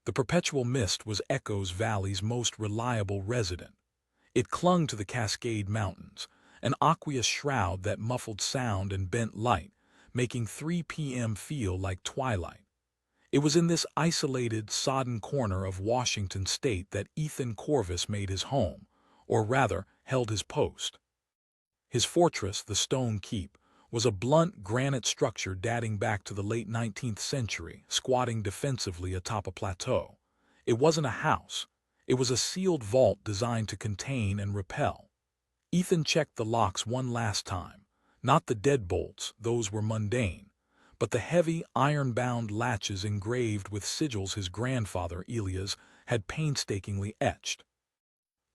The perpetual mist was Echo's Valley's most reliable resident. It clung to the Cascade Mountains, an aqueous shroud that muffled sound and bent light, making 3 p.m. feel like twilight. It was in this isolated, sodden corner of Washington state that Ethan Corvus made his home, or rather, held his post. His fortress, the Stone Keep, was a blunt granite structure dating back to the late 19th century, squatting defensively atop a plateau. It wasn't a house. It was a sealed vault designed to contain and repel. Ethan checked the locks one last time. Not the deadbolts, those were mundane, but the heavy, iron-bound latches engraved with sigils his grandfather, Elias, had painstakingly etched.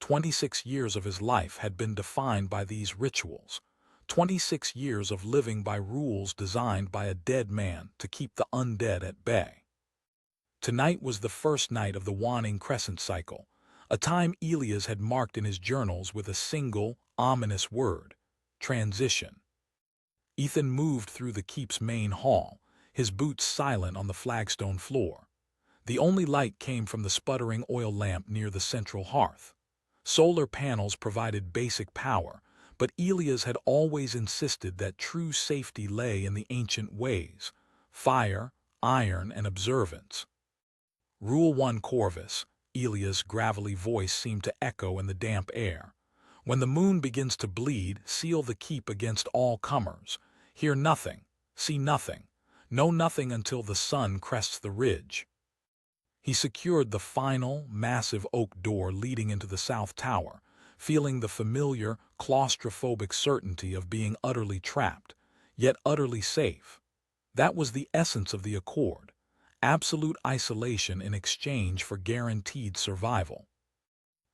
26 years of his life had been defined by these rituals. 26 years of living by rules designed by a dead man to keep the undead at bay. Tonight was the first night of the waning crescent cycle, a time Elias had marked in his journals with a single, ominous word: transition. Ethan moved through the keep's main hall, his boots silent on the flagstone floor. The only light came from the sputtering oil lamp near the central hearth. Solar panels provided basic power, but Elias had always insisted that true safety lay in the ancient ways: fire, iron, and observance. Rule 1 Corvus, Elias' gravelly voice seemed to echo in the damp air. When the moon begins to bleed, seal the keep against all comers. Hear nothing, see nothing, know nothing until the sun crests the ridge. He secured the final, massive oak door leading into the south tower, feeling the familiar, claustrophobic certainty of being utterly trapped, yet utterly safe. That was the essence of the accord: absolute isolation in exchange for guaranteed survival.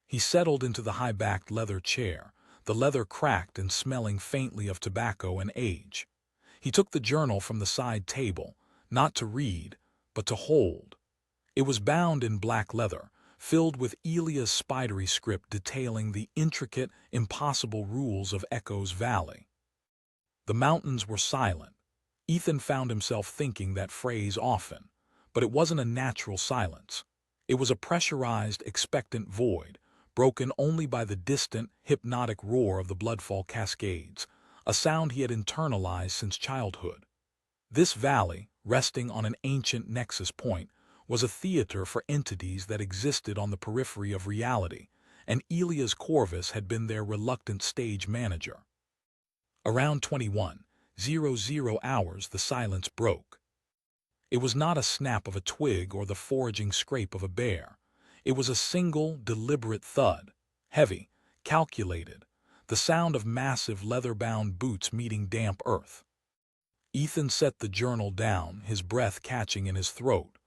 He settled into the high-backed leather chair, the leather cracked and smelling faintly of tobacco and age. He took the journal from the side table, not to read, but to hold. It was bound in black leather, filled with Elias' spidery script detailing the intricate, impossible rules of Echo's Valley. The mountains were silent. Ethan found himself thinking that phrase often, but it wasn't a natural silence. It was a pressurized, expectant void, broken only by the distant, hypnotic roar of the Bloodfall Cascades, a sound he had internalized since childhood. This valley, resting on an ancient nexus point, was a theater for entities that existed on the periphery of reality, and Elias Corvus had been their reluctant stage manager. Around 21:00 hours, the silence broke. It was not a snap of a twig or the foraging scrape of a bear. It was a single, deliberate thud, heavy, calculated, the sound of massive leather-bound boots meeting damp earth. Ethan set the journal down, his breath catching in his throat.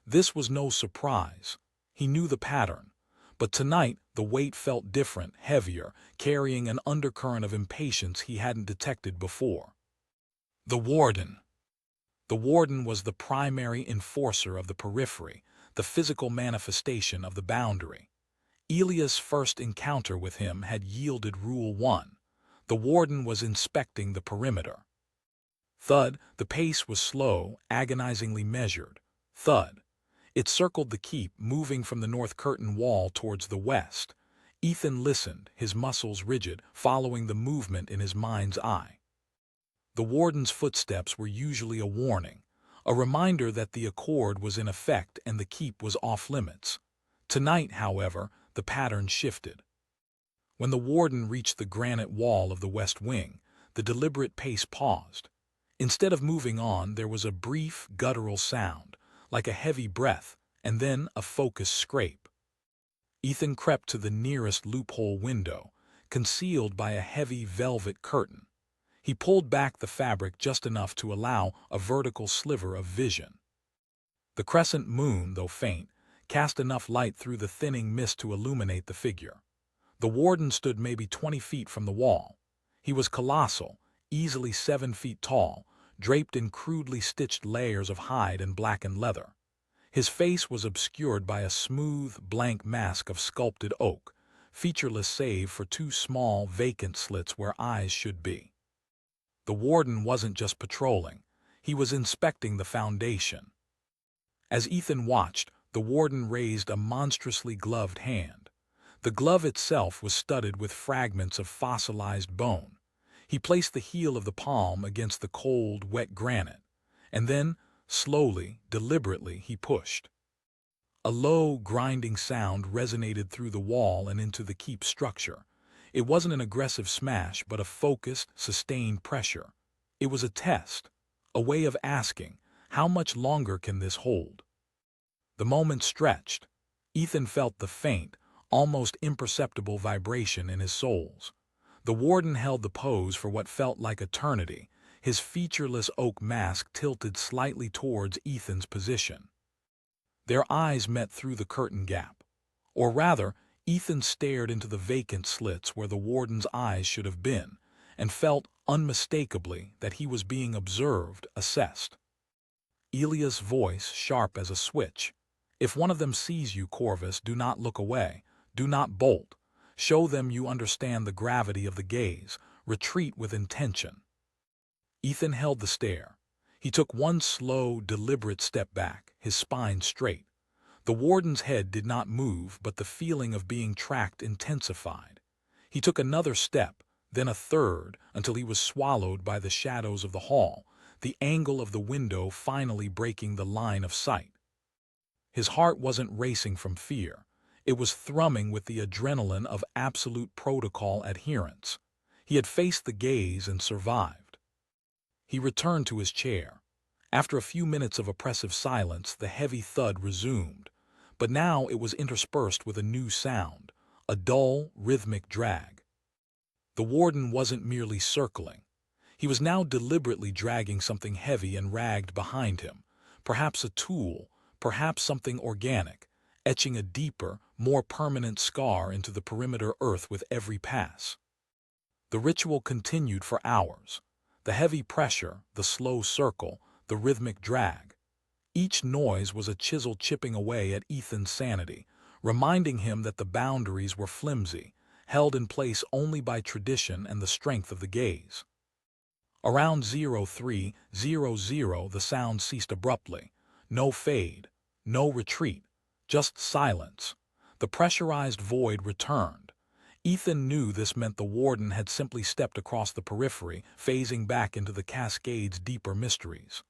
This was no surprise. He knew the pattern. But tonight, the weight felt different, heavier, carrying an undercurrent of impatience he hadn't detected before. The Warden. The Warden was the primary enforcer of the periphery, the physical manifestation of the boundary. Elias' first encounter with him had yielded Rule 1. The Warden was inspecting the perimeter. Thud, the pace was slow, agonizingly measured. Thud. It circled the keep, moving from the north curtain wall towards the west. Ethan listened, his muscles rigid, following the movement in his mind's eye. The Warden's footsteps were usually a warning, a reminder that the accord was in effect and the keep was off-limits. Tonight, however, the pattern shifted. When the Warden reached the granite wall of the west wing, the deliberate pace paused. Instead of moving on, there was a brief, guttural sound, like a heavy breath, and then a focused scrape. Ethan crept to the nearest loophole window, concealed by a heavy velvet curtain. He pulled back the fabric just enough to allow a vertical sliver of vision. The crescent moon, though faint, cast enough light through the thinning mist to illuminate the figure. The Warden stood maybe 20 feet from the wall. He was colossal, easily 7 feet tall, draped in crudely stitched layers of hide and blackened leather. His face was obscured by a smooth, blank mask of sculpted oak, featureless save for 2 small, vacant slits where eyes should be. The Warden wasn't just patrolling, he was inspecting the foundation. As Ethan watched, the warden raised a monstrously gloved hand. The glove itself was studded with fragments of fossilized bone. He placed the heel of the palm against the cold, wet granite, and then, slowly, deliberately, he pushed. A low, grinding sound resonated through the wall and into the keep's structure. It wasn't an aggressive smash, but a focused, sustained pressure. It was a test, a way of asking, how much longer can this hold? The moment stretched. Ethan felt the faint, almost imperceptible vibration in his soles. The warden held the pose for what felt like eternity, his featureless oak mask tilted slightly towards Ethan's position. Their eyes met through the curtain gap. Or rather, Ethan stared into the vacant slits where the warden's eyes should have been, and felt unmistakably that he was being observed, assessed. Elia's voice, sharp as a switch. "If one of them sees you, Corvus, do not look away. Do not bolt. Show them you understand the gravity of the gaze. Retreat with intention." Ethan held the stare. He took one slow, deliberate step back, his spine straight. The warden's head did not move, but the feeling of being tracked intensified. He took another step, then a third, until he was swallowed by the shadows of the hall, the angle of the window finally breaking the line of sight. His heart wasn't racing from fear. It was thrumming with the adrenaline of absolute protocol adherence. He had faced the gaze and survived. He returned to his chair. After a few minutes of oppressive silence, the heavy thud resumed, but now it was interspersed with a new sound, a dull, rhythmic drag. The warden wasn't merely circling. He was now deliberately dragging something heavy and ragged behind him, perhaps a tool, perhaps something organic, etching a deeper, more permanent scar into the perimeter earth with every pass. The ritual continued for hours. The heavy pressure, the slow circle, the rhythmic drag. Each noise was a chisel chipping away at Ethan's sanity, reminding him that the boundaries were flimsy, held in place only by tradition and the strength of the gaze. Around 0300, the sound ceased abruptly. No fade, no retreat, just silence. The pressurized void returned. Ethan knew this meant the warden had simply stepped across the periphery, phasing back into the Cascade's deeper mysteries.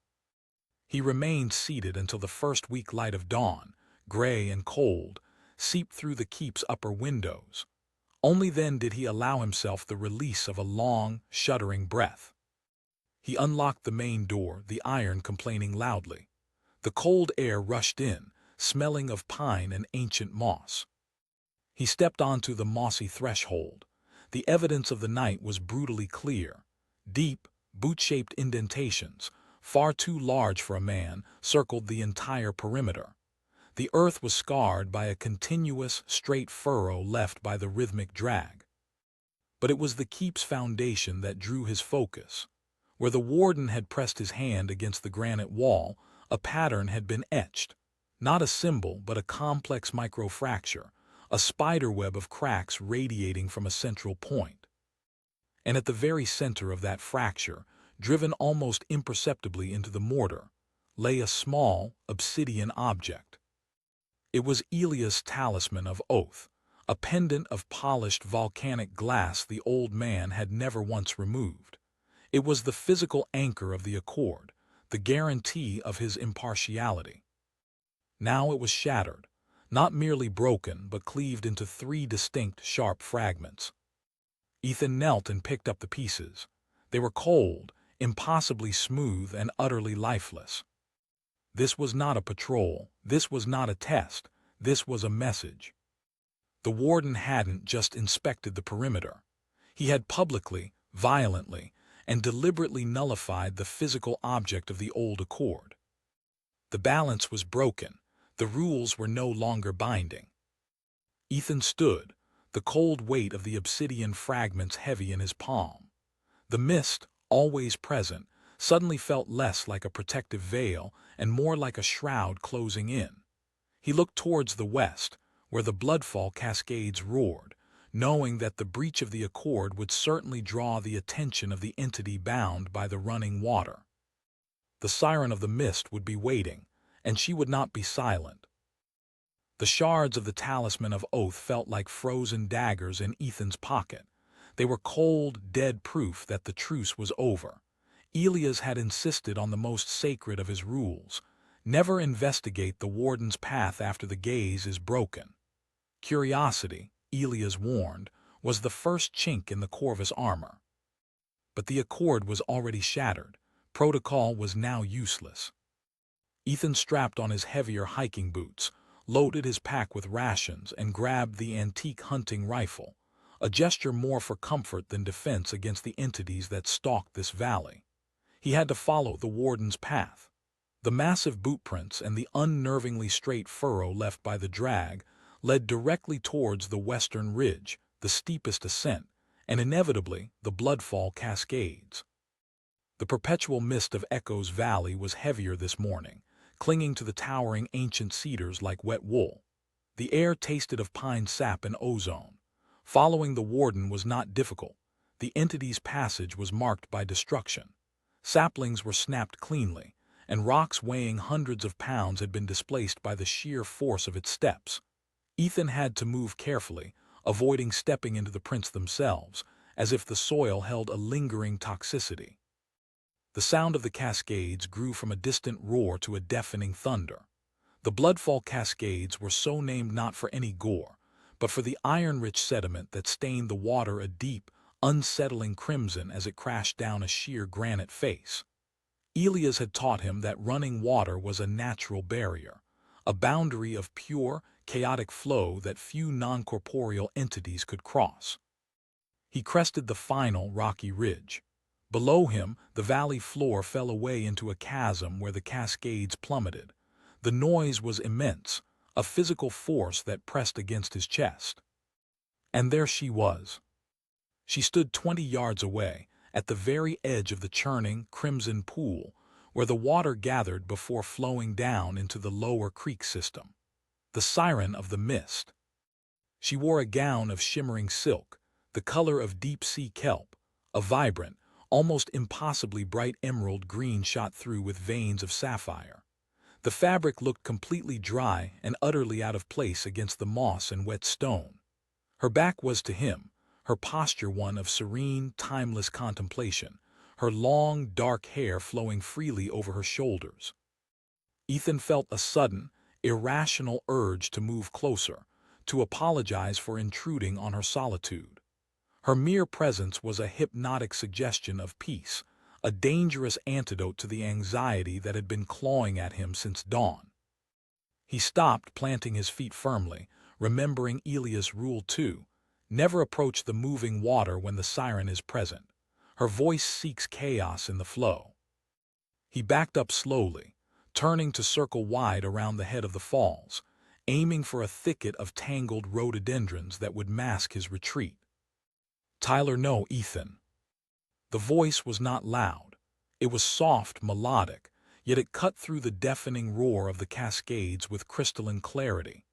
He remained seated until the first weak light of dawn, gray and cold, seeped through the keep's upper windows. Only then did he allow himself the release of a long, shuddering breath. He unlocked the main door, the iron complaining loudly. The cold air rushed in, smelling of pine and ancient moss. He stepped onto the mossy threshold. The evidence of the night was brutally clear. Deep, boot-shaped indentations, far too large for a man, circled the entire perimeter. The earth was scarred by a continuous, straight furrow left by the rhythmic drag. But it was the keep's foundation that drew his focus. Where the warden had pressed his hand against the granite wall, a pattern had been etched. Not a symbol, but a complex microfracture, a spiderweb of cracks radiating from a central point. And at the very center of that fracture, driven almost imperceptibly into the mortar, lay a small, obsidian object. It was Elia's talisman of oath, a pendant of polished volcanic glass the old man had never once removed. It was the physical anchor of the accord, the guarantee of his impartiality. Now it was shattered, not merely broken, but cleaved into three distinct, sharp fragments. Ethan knelt and picked up the pieces. They were cold, impossibly smooth, and utterly lifeless. This was not a patrol. This was not a test. This was a message. The warden hadn't just inspected the perimeter. He had publicly, violently, and deliberately nullified the physical object of the old accord. The balance was broken. The rules were no longer binding. Ethan stood, the cold weight of the obsidian fragments heavy in his palm. The mist, always present, suddenly felt less like a protective veil and more like a shroud closing in. He looked towards the west, where the bloodfall cascades roared, knowing that the breach of the accord would certainly draw the attention of the entity bound by the running water. The Siren of the mist would be waiting, and she would not be silent. The shards of the talisman of oath felt like frozen daggers in Ethan's pocket. They were cold, dead proof that the truce was over. Elias had insisted on the most sacred of his rules: never investigate the Warden's path after the gaze is broken. Curiosity, Elias warned, was the first chink in the Corvus armor. But the accord was already shattered. Protocol was now useless. Ethan strapped on his heavier hiking boots, loaded his pack with rations, and grabbed the antique hunting rifle, a gesture more for comfort than defense against the entities that stalked this valley. He had to follow the Warden's path. The massive bootprints and the unnervingly straight furrow left by the drag led directly towards the western ridge, the steepest ascent, and inevitably the Bloodfall Cascades. The perpetual mist of Echo's Valley was heavier this morning, clinging to the towering ancient cedars like wet wool. The air tasted of pine sap and ozone. Following the Warden was not difficult. The entity's passage was marked by destruction. Saplings were snapped cleanly, and rocks weighing hundreds of pounds had been displaced by the sheer force of its steps. Ethan had to move carefully, avoiding stepping into the prints themselves, as if the soil held a lingering toxicity. The sound of the cascades grew from a distant roar to a deafening thunder. The Bloodfall Cascades were so named not for any gore, but for the iron-rich sediment that stained the water a deep, unsettling crimson as it crashed down a sheer granite face. Elias had taught him that running water was a natural barrier, a boundary of pure, chaotic flow that few non-corporeal entities could cross. He crested the final rocky ridge. Below him, the valley floor fell away into a chasm where the cascades plummeted. The noise was immense, a physical force that pressed against his chest. And there she was. She stood 20 yards away, at the very edge of the churning, crimson pool, where the water gathered before flowing down into the lower creek system. The Siren of the mist. She wore a gown of shimmering silk, the color of deep-sea kelp, a vibrant, almost impossibly bright emerald green shot through with veins of sapphire. The fabric looked completely dry and utterly out of place against the moss and wet stone. Her back was to him, her posture one of serene, timeless contemplation, her long, dark hair flowing freely over her shoulders. Ethan felt a sudden, irrational urge to move closer, to apologize for intruding on her solitude. Her mere presence was a hypnotic suggestion of peace, a dangerous antidote to the anxiety that had been clawing at him since dawn. He stopped, planting his feet firmly, remembering Elias' Rule 2, never approach the moving water when the Siren is present. Her voice seeks chaos in the flow. He backed up slowly, turning to circle wide around the head of the falls, aiming for a thicket of tangled rhododendrons that would mask his retreat. "Tyler, no, Ethan." The voice was not loud. It was soft, melodic, yet it cut through the deafening roar of the cascades with crystalline clarity.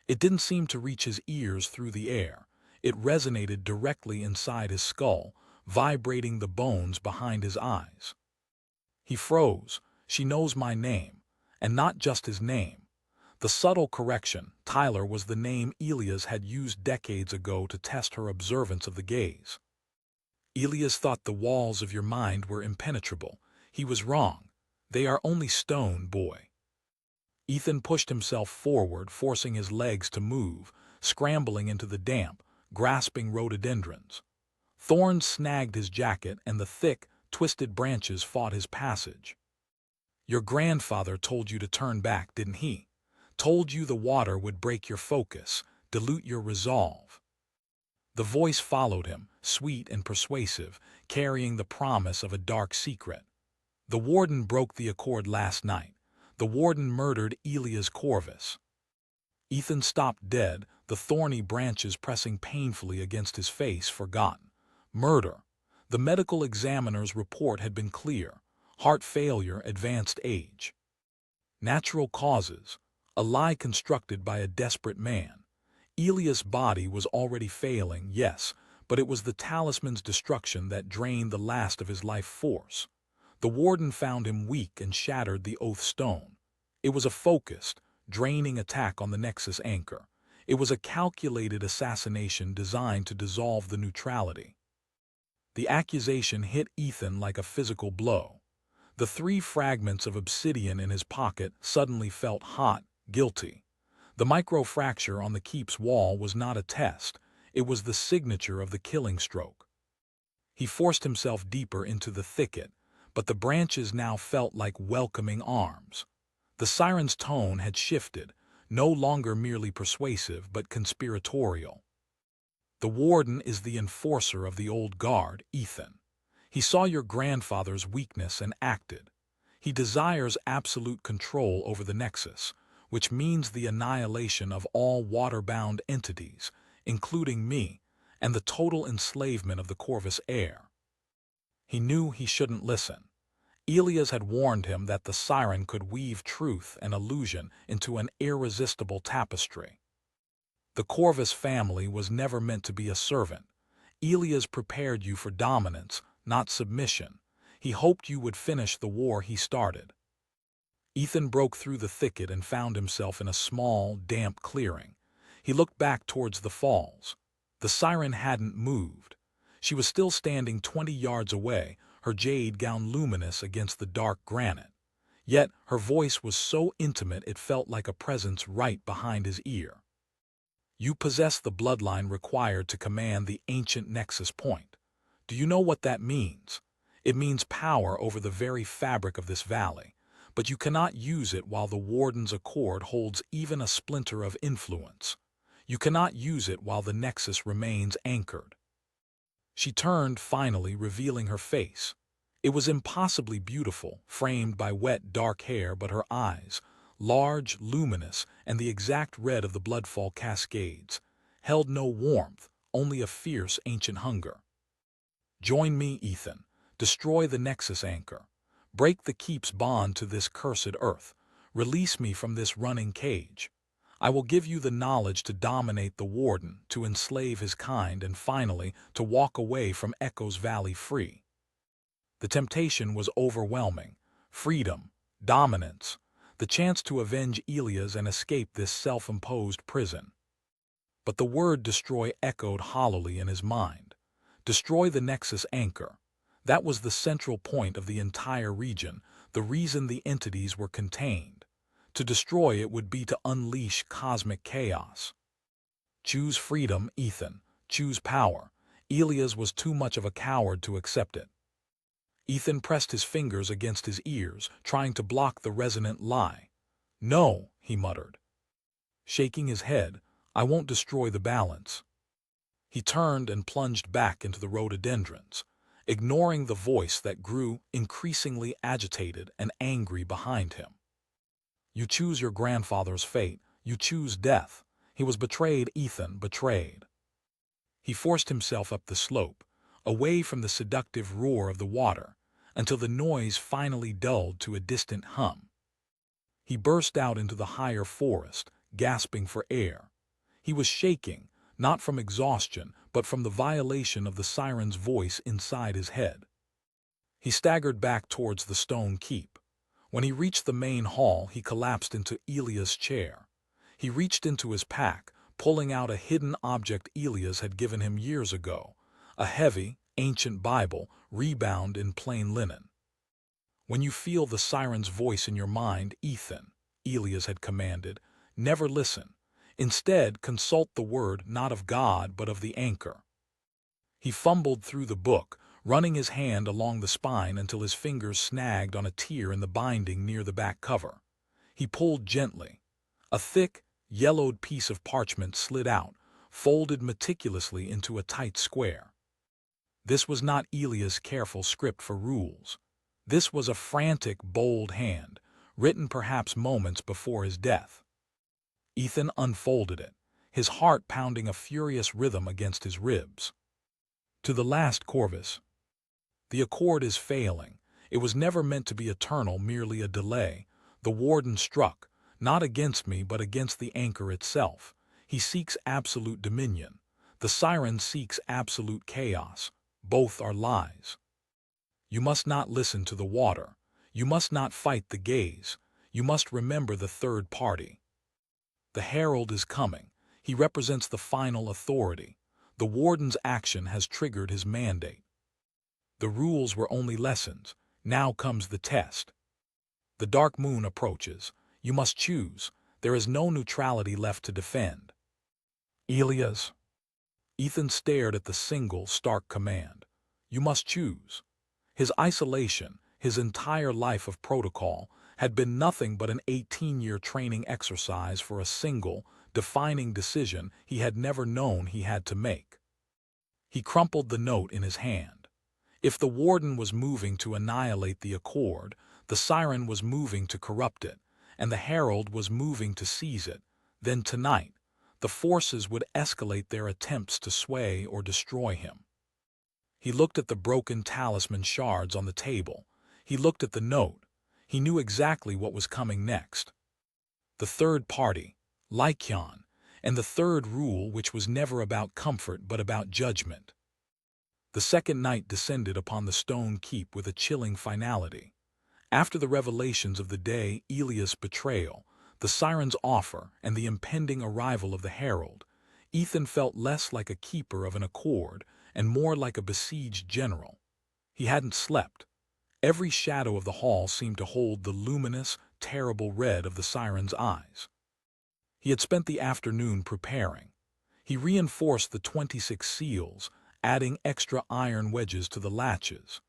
It didn't seem to reach his ears through the air. It resonated directly inside his skull, vibrating the bones behind his eyes. He froze. "She knows my name, and not just his name." The subtle correction, Tyler, was the name Elias had used decades ago to test her observance of the gaze. Elias thought the walls of your mind were impenetrable. He was wrong. They are only stone, boy. Ethan pushed himself forward, forcing his legs to move, scrambling into the damp, grasping rhododendrons. Thorns snagged his jacket, and the thick, twisted branches fought his passage. "Your grandfather told you to turn back, didn't he? Told you the water would break your focus, dilute your resolve." The voice followed him, sweet and persuasive, carrying the promise of a dark secret. "The Warden broke the accord last night. The Warden murdered Elias Corvus." Ethan stopped dead, the thorny branches pressing painfully against his face, forgotten. Murder. The medical examiner's report had been clear: heart failure, advanced age. Natural causes. A lie constructed by a desperate man. Elias' body was already failing, yes, but it was the talisman's destruction that drained the last of his life force. The Warden found him weak and shattered the oath stone. It was a focused, draining attack on the Nexus anchor. It was a calculated assassination designed to dissolve the neutrality. The accusation hit Ethan like a physical blow. The 3 fragments of obsidian in his pocket suddenly felt hot, guilty. The microfracture on the keep's wall was not a test, it was the signature of the killing stroke. He forced himself deeper into the thicket, but the branches now felt like welcoming arms. The Siren's tone had shifted, no longer merely persuasive but conspiratorial. The Warden is the enforcer of the old guard, Ethan. He saw your grandfather's weakness and acted. He desires absolute control over the Nexus, which means the annihilation of all water-bound entities, including me, and the total enslavement of the Corvus heir. He knew he shouldn't listen. Elias had warned him that the Siren could weave truth and illusion into an irresistible tapestry. The Corvus family was never meant to be a servant. Elias prepared you for dominance, not submission. He hoped you would finish the war he started. Ethan broke through the thicket and found himself in a small, damp clearing. He looked back towards the falls. The Siren hadn't moved. She was still standing 20 yards away, her jade gown luminous against the dark granite. Yet her voice was so intimate it felt like a presence right behind his ear. You possess the bloodline required to command the ancient Nexus point. Do you know what that means? It means power over the very fabric of this valley, but you cannot use it while the Warden's accord holds even a splinter of influence. You cannot use it while the Nexus remains anchored. She turned, finally, revealing her face. It was impossibly beautiful, framed by wet, dark hair, but her eyes, large, luminous, and the exact red of the bloodfall cascades, held no warmth, only a fierce, ancient hunger. Join me, Ethan. Destroy the Nexus anchor. Break the keep's bond to this cursed earth. Release me from this running cage. I will give you the knowledge to dominate the Warden, to enslave his kind, and finally, to walk away from Echo's Valley free. The temptation was overwhelming. Freedom, dominance, the chance to avenge Elias and escape this self-imposed prison. But the word destroy echoed hollowly in his mind. Destroy the Nexus anchor. That was the central point of the entire region, the reason the entities were contained. To destroy it would be to unleash cosmic chaos. Choose freedom, Ethan. Choose power. Elias was too much of a coward to accept it. Ethan pressed his fingers against his ears, trying to block the resonant lie. No, he muttered. Shaking his head, I won't destroy the balance. He turned and plunged back into the rhododendrons, ignoring the voice that grew increasingly agitated and angry behind him. You choose your grandfather's fate. You choose death. He was betrayed, Ethan, betrayed. He forced himself up the slope, away from the seductive roar of the water, until the noise finally dulled to a distant hum. He burst out into the higher forest, gasping for air. He was shaking, not from exhaustion, but from the violation of the Siren's voice inside his head. He staggered back towards the stone keep. When he reached the main hall, he collapsed into Elias' chair. He reached into his pack, pulling out a hidden object Elias had given him years ago, a heavy, ancient Bible, rebound in plain linen. When you feel the Siren's voice in your mind, Ethan, Elias had commanded, never listen. Instead, consult the word not of God but of the anchor. He fumbled through the book, running his hand along the spine until his fingers snagged on a tear in the binding near the back cover. He pulled gently. A thick, yellowed piece of parchment slid out, folded meticulously into a tight square. This was not Elias' careful script for rules. This was a frantic, bold hand, written perhaps moments before his death. Ethan unfolded it, his heart pounding a furious rhythm against his ribs. To the last Corvus. The accord is failing. It was never meant to be eternal, merely a delay. The Warden struck, not against me but against the anchor itself. He seeks absolute dominion. The Siren seeks absolute chaos. Both are lies. You must not listen to the water. You must not fight the gaze. You must remember the third party. The herald is coming. He represents the final authority. The warden's action has triggered his mandate. The rules were only lessons. Now comes the test. The dark moon approaches. You must choose. There is no neutrality left to defend. Elias. Ethan stared at the single, stark command. You must choose. His isolation, his entire life of protocol, had been nothing but an 18-year training exercise for a single, defining decision he had never known he had to make. He crumpled the note in his hand. If the Warden was moving to annihilate the Accord, the Siren was moving to corrupt it, and the Herald was moving to seize it, then tonight, the forces would escalate their attempts to sway or destroy him. He looked at the broken talisman shards on the table. He looked at the note. He knew exactly what was coming next. The third party, Lycaon, and the third rule, which was never about comfort but about judgment. The second night descended upon the stone keep with a chilling finality. After the revelations of the day, Elias' betrayal, the Siren's offer, and the impending arrival of the herald, Ethan felt less like a keeper of an accord and more like a besieged general. He hadn't slept. Every shadow of the hall seemed to hold the luminous, terrible red of the Siren's eyes. He had spent the afternoon preparing. He reinforced the 26 seals, adding extra iron wedges to the latches.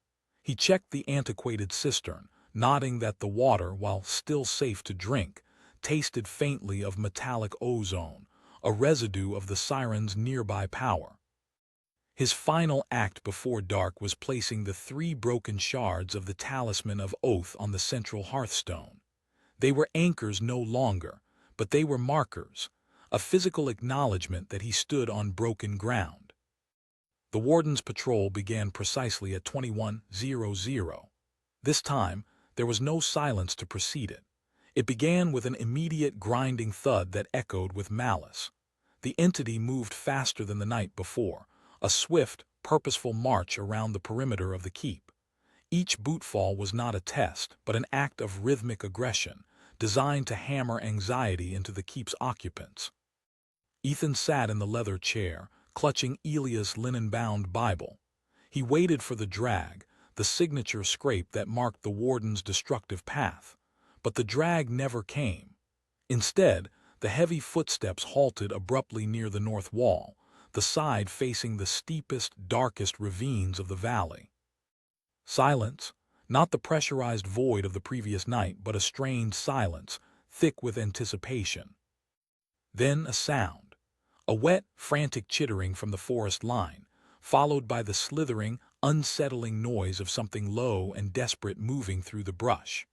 He checked the antiquated cistern, noting that the water, while still safe to drink, tasted faintly of metallic ozone, a residue of the Siren's nearby power. His final act before dark was placing the 3 broken shards of the Talisman of Oath on the central hearthstone. They were anchors no longer, but they were markers, a physical acknowledgement that he stood on broken ground. The Warden's patrol began precisely at 21:00. This time, there was no silence to precede it. It began with an immediate grinding thud that echoed with malice. The entity moved faster than the night before, a swift, purposeful march around the perimeter of the keep. Each bootfall was not a test, but an act of rhythmic aggression, designed to hammer anxiety into the keep's occupants. Ethan sat in the leather chair, clutching Elias' linen-bound Bible. He waited for the drag, the signature scrape that marked the Warden's destructive path. But the drag never came. Instead, the heavy footsteps halted abruptly near the north wall, the side facing the steepest, darkest ravines of the valley. Silence, not the pressurized void of the previous night, but a strained silence, thick with anticipation. Then a sound, a wet, frantic chittering from the forest line, followed by the slithering, unsettling noise of something low and desperate moving through the brush.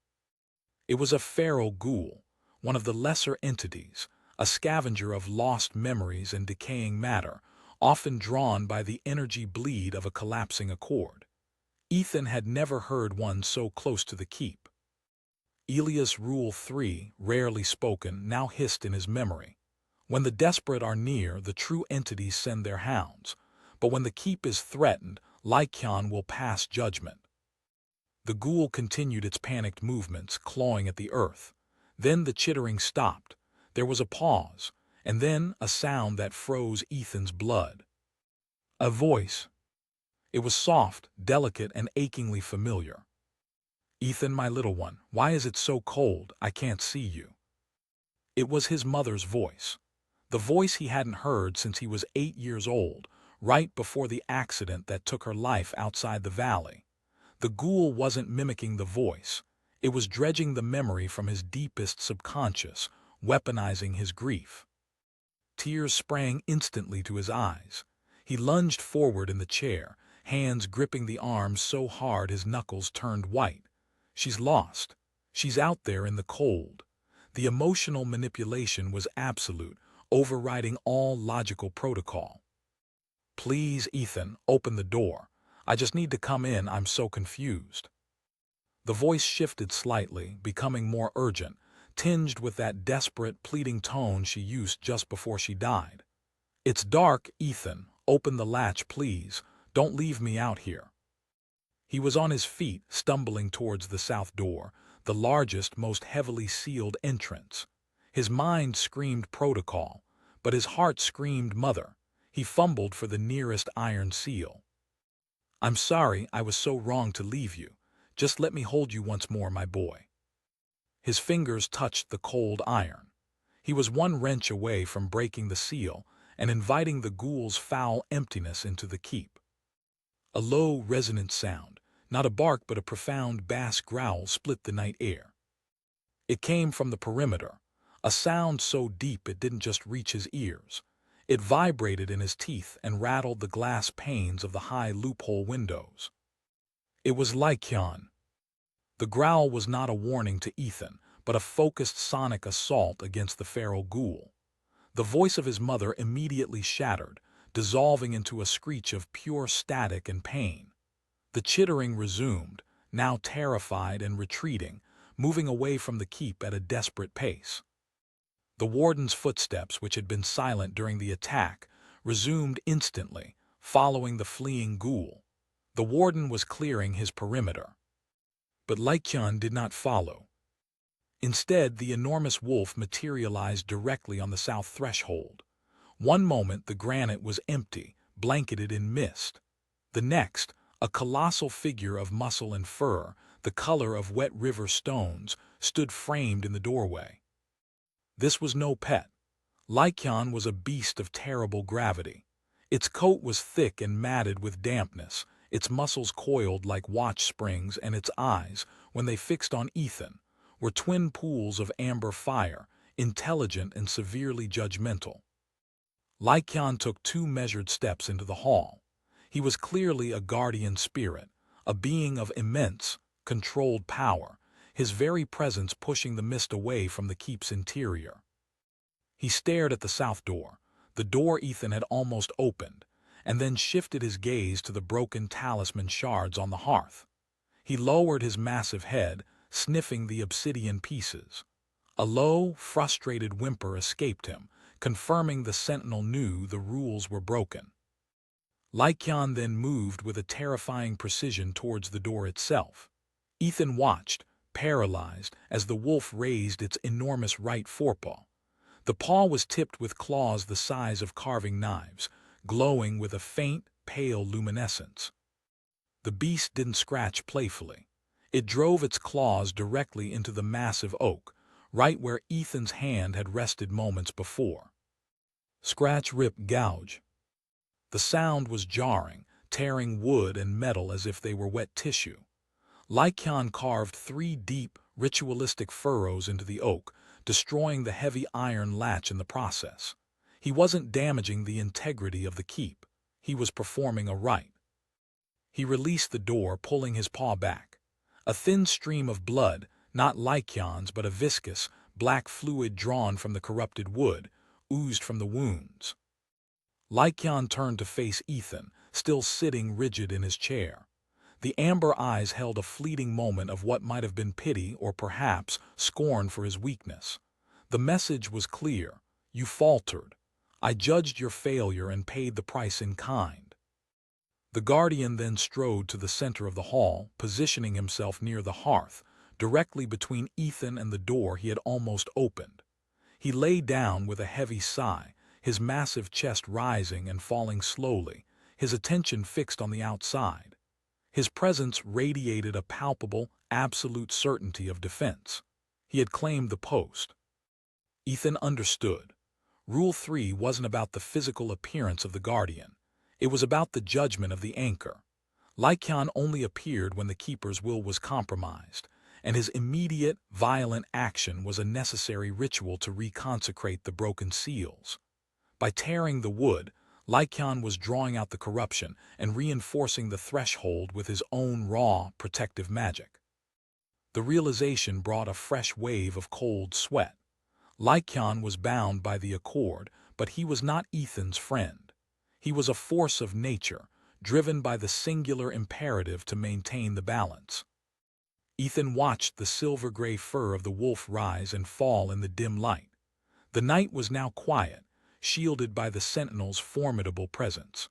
It was a feral ghoul, one of the lesser entities, a scavenger of lost memories and decaying matter, often drawn by the energy bleed of a collapsing accord. Ethan had never heard one so close to the keep. Elias' Rule 3, rarely spoken, now hissed in his memory. When the desperate are near, the true entities send their hounds, but when the keep is threatened, Lycaon will pass judgment. The ghoul continued its panicked movements, clawing at the earth. Then the chittering stopped. There was a pause, and then a sound that froze Ethan's blood. A voice. It was soft, delicate, and achingly familiar. "Ethan, my little one, why is it so cold? I can't see you." It was his mother's voice. The voice he hadn't heard since he was 8 years old, right before the accident that took her life outside the valley. The ghoul wasn't mimicking the voice. It was dredging the memory from his deepest subconscious, weaponizing his grief. Tears sprang instantly to his eyes. He lunged forward in the chair, hands gripping the arms so hard his knuckles turned white. She's lost. She's out there in the cold. The emotional manipulation was absolute, overriding all logical protocol. "Please, Ethan, open the door. I just need to come in, I'm so confused." The voice shifted slightly, becoming more urgent, tinged with that desperate, pleading tone she used just before she died. "It's dark, Ethan. Open the latch, please. Don't leave me out here." He was on his feet, stumbling towards the south door, the largest, most heavily sealed entrance. His mind screamed protocol, but his heart screamed mother. He fumbled for the nearest iron seal. "I'm sorry I was so wrong to leave you. Just let me hold you once more, my boy." His fingers touched the cold iron. He was one wrench away from breaking the seal and inviting the ghoul's foul emptiness into the keep. A low, resonant sound, not a bark but a profound bass growl, split the night air. It came from the perimeter, a sound so deep it didn't just reach his ears. It vibrated in his teeth and rattled the glass panes of the high loophole windows. It was Lycaon. The growl was not a warning to Ethan, but a focused sonic assault against the feral ghoul. The voice of his mother immediately shattered, dissolving into a screech of pure static and pain. The chittering resumed, now terrified and retreating, moving away from the keep at a desperate pace. The warden's footsteps, which had been silent during the attack, resumed instantly, following the fleeing ghoul. The warden was clearing his perimeter. But Lycaon did not follow. Instead, the enormous wolf materialized directly on the south threshold. One moment the granite was empty, blanketed in mist. The next, a colossal figure of muscle and fur, the color of wet river stones, stood framed in the doorway. This was no pet. Lycaon was a beast of terrible gravity. Its coat was thick and matted with dampness, its muscles coiled like watch springs, and its eyes, when they fixed on Ethan, were twin pools of amber fire, intelligent and severely judgmental. Lycaon took 2 measured steps into the hall. He was clearly a guardian spirit, a being of immense, controlled power, his very presence pushing the mist away from the keep's interior. He stared at the south door, the door Ethan had almost opened, and then shifted his gaze to the broken talisman shards on the hearth. He lowered his massive head, sniffing the obsidian pieces. A low, frustrated whimper escaped him, confirming the sentinel knew the rules were broken. Lycaon then moved with a terrifying precision towards the door itself. Ethan watched, paralyzed, as the wolf raised its enormous right forepaw. The paw was tipped with claws the size of carving knives, glowing with a faint, pale luminescence. The beast didn't scratch playfully. It drove its claws directly into the massive oak, right where Ethan's hand had rested moments before. Scratch, rip, gouge. The sound was jarring, tearing wood and metal as if they were wet tissue. Lycaon carved 3 deep, ritualistic furrows into the oak, destroying the heavy iron latch in the process. He wasn't damaging the integrity of the keep. He was performing a rite. He released the door, pulling his paw back. A thin stream of blood, not Lycaon's but a viscous, black fluid drawn from the corrupted wood, oozed from the wounds. Lycaon turned to face Ethan, still sitting rigid in his chair. The amber eyes held a fleeting moment of what might have been pity or perhaps scorn for his weakness. The message was clear. You faltered. I judged your failure and paid the price in kind. The guardian then strode to the center of the hall, positioning himself near the hearth, directly between Ethan and the door he had almost opened. He lay down with a heavy sigh, his massive chest rising and falling slowly, his attention fixed on the outside. His presence radiated a palpable, absolute certainty of defense. He had claimed the post. Ethan understood. Rule 3 wasn't about the physical appearance of the guardian. It was about the judgment of the anchor. Lycaon only appeared when the keeper's will was compromised, and his immediate, violent action was a necessary ritual to reconsecrate the broken seals. By tearing the wood, Lycaon was drawing out the corruption and reinforcing the threshold with his own raw, protective magic. The realization brought a fresh wave of cold sweat. Lycaon was bound by the accord, but he was not Ethan's friend. He was a force of nature, driven by the singular imperative to maintain the balance. Ethan watched the silver-gray fur of the wolf rise and fall in the dim light. The night was now quiet, shielded by the sentinel's formidable presence.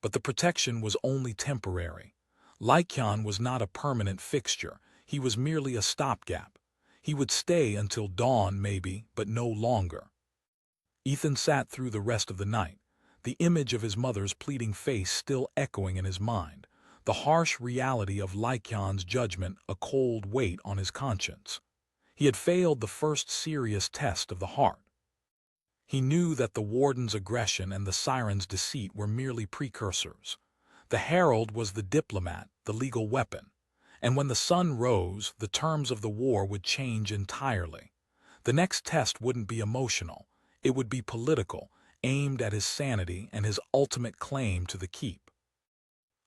But the protection was only temporary. Lycaon was not a permanent fixture, he was merely a stopgap. He would stay until dawn maybe, but no longer. Ethan sat through the rest of the night, the image of his mother's pleading face still echoing in his mind, the harsh reality of Lycaon's judgment a cold weight on his conscience. He had failed the first serious test of the heart. He knew that the Warden's aggression and the Siren's deceit were merely precursors. The herald was the diplomat, the legal weapon. And when the sun rose, the terms of the war would change entirely. The next test wouldn't be emotional. It would be political, aimed at his sanity and his ultimate claim to the keep.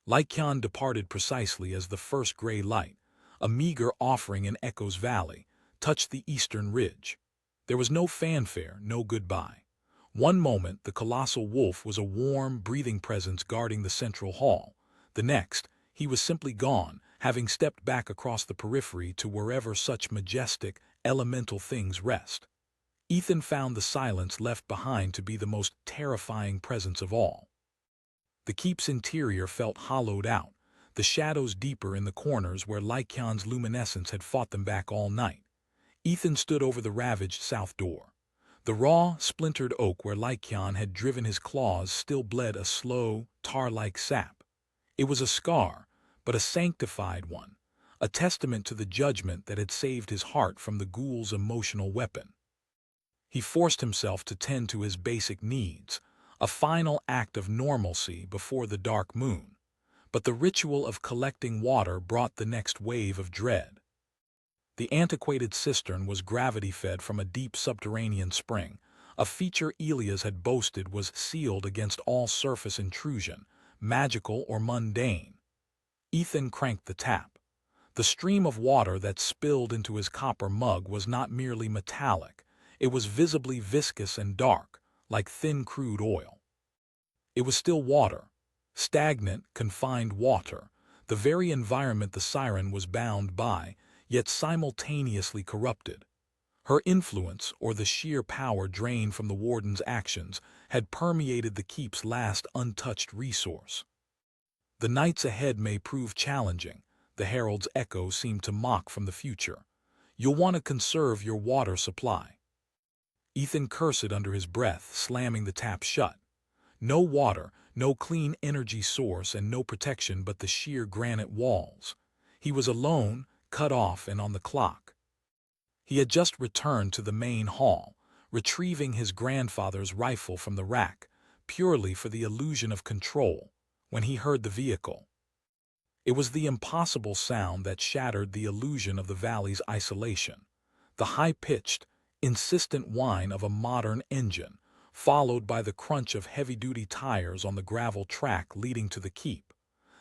Lycaon departed precisely as the first gray light, a meager offering in Echo's Valley, touched the eastern ridge. There was no fanfare, no goodbye. One moment, the colossal wolf was a warm, breathing presence guarding the central hall. The next, he was simply gone, having stepped back across the periphery to wherever such majestic, elemental things rest. Ethan found the silence left behind to be the most terrifying presence of all. The keep's interior felt hollowed out, the shadows deeper in the corners where Lycaon's luminescence had fought them back all night. Ethan stood over the ravaged south door. The raw, splintered oak where Lycaon had driven his claws still bled a slow, tar-like sap. It was a scar, but a sanctified one, a testament to the judgment that had saved his heart from the ghoul's emotional weapon. He forced himself to tend to his basic needs, a final act of normalcy before the dark moon. But the ritual of collecting water brought the next wave of dread. The antiquated cistern was gravity-fed from a deep subterranean spring, a feature Elias had boasted was sealed against all surface intrusion, magical or mundane. Ethan cranked the tap. The stream of water that spilled into his copper mug was not merely metallic, it was visibly viscous and dark, like thin crude oil. It was still water, stagnant, confined water, the very environment the Siren was bound by, yet simultaneously corrupted. Her influence, or the sheer power drained from the Warden's actions, had permeated the keep's last untouched resource. The nights ahead may prove challenging, the herald's echo seemed to mock from the future. You'll want to conserve your water supply. Ethan cursed under his breath, slamming the tap shut. No water, no clean energy source, and no protection but the sheer granite walls. He was alone, cut off, and on the clock. He had just returned to the main hall, retrieving his grandfather's rifle from the rack, purely for the illusion of control, when he heard the vehicle. It was the impossible sound that shattered the illusion of the valley's isolation, the high-pitched, insistent whine of a modern engine, followed by the crunch of heavy-duty tires on the gravel track leading to the keep.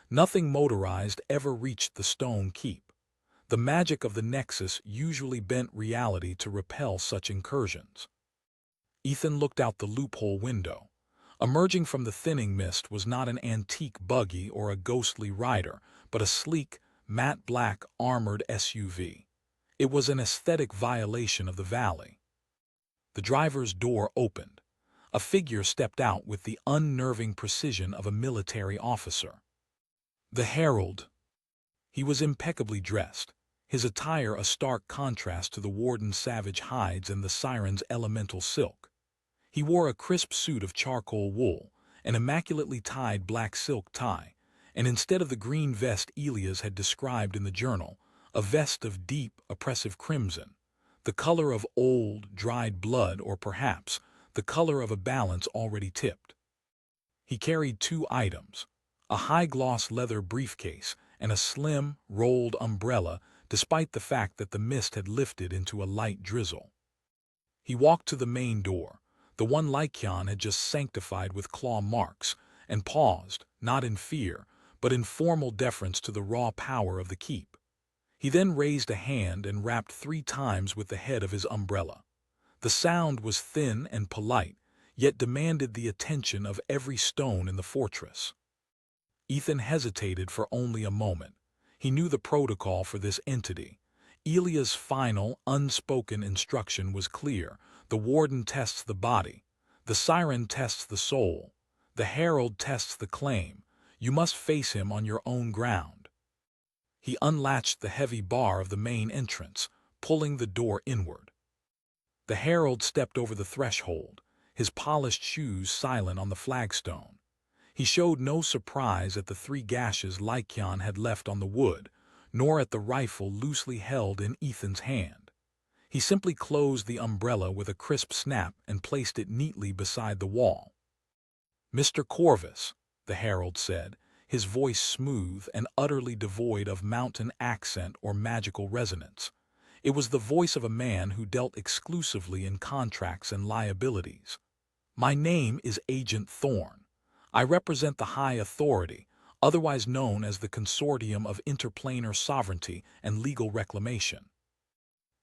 Nothing motorized ever reached the stone keep. The magic of the Nexus usually bent reality to repel such incursions. Ethan looked out the loophole window. Emerging from the thinning mist was not an antique buggy or a ghostly rider, but a sleek, matte black armored SUV. It was an aesthetic violation of the valley. The driver's door opened. A figure stepped out with the unnerving precision of a military officer. The herald. He was impeccably dressed, his attire a stark contrast to the Warden's savage hides and the Siren's elemental silk. He wore a crisp suit of charcoal wool, an immaculately tied black silk tie, and instead of the green vest Elias had described in the journal, a vest of deep, oppressive crimson, the color of old, dried blood, or perhaps the color of a balance already tipped. He carried two items, a high-gloss leather briefcase and a slim, rolled umbrella, despite the fact that the mist had lifted into a light drizzle. He walked to the main door, the one Lycaon had just sanctified with claw marks, and paused, not in fear, but in formal deference to the raw power of the keep. He then raised a hand and rapped 3 times with the head of his umbrella. The sound was thin and polite, yet demanded the attention of every stone in the fortress. Ethan hesitated for only a moment. He knew the protocol for this entity. Elia's final, unspoken instruction was clear. The Warden tests the body. The Siren tests the soul. The herald tests the claim. You must face him on your own ground. He unlatched the heavy bar of the main entrance, pulling the door inward. The herald stepped over the threshold, his polished shoes silent on the flagstone. He showed no surprise at the 3 gashes Lycion had left on the wood, nor at the rifle loosely held in Ethan's hand. He simply closed the umbrella with a crisp snap and placed it neatly beside the wall. "Mr. Corvus," the herald said, his voice smooth and utterly devoid of mountain accent or magical resonance. It was the voice of a man who dealt exclusively in contracts and liabilities. "My name is Agent Thorn. I represent the High Authority, otherwise known as the Consortium of Interplanar Sovereignty and Legal Reclamation."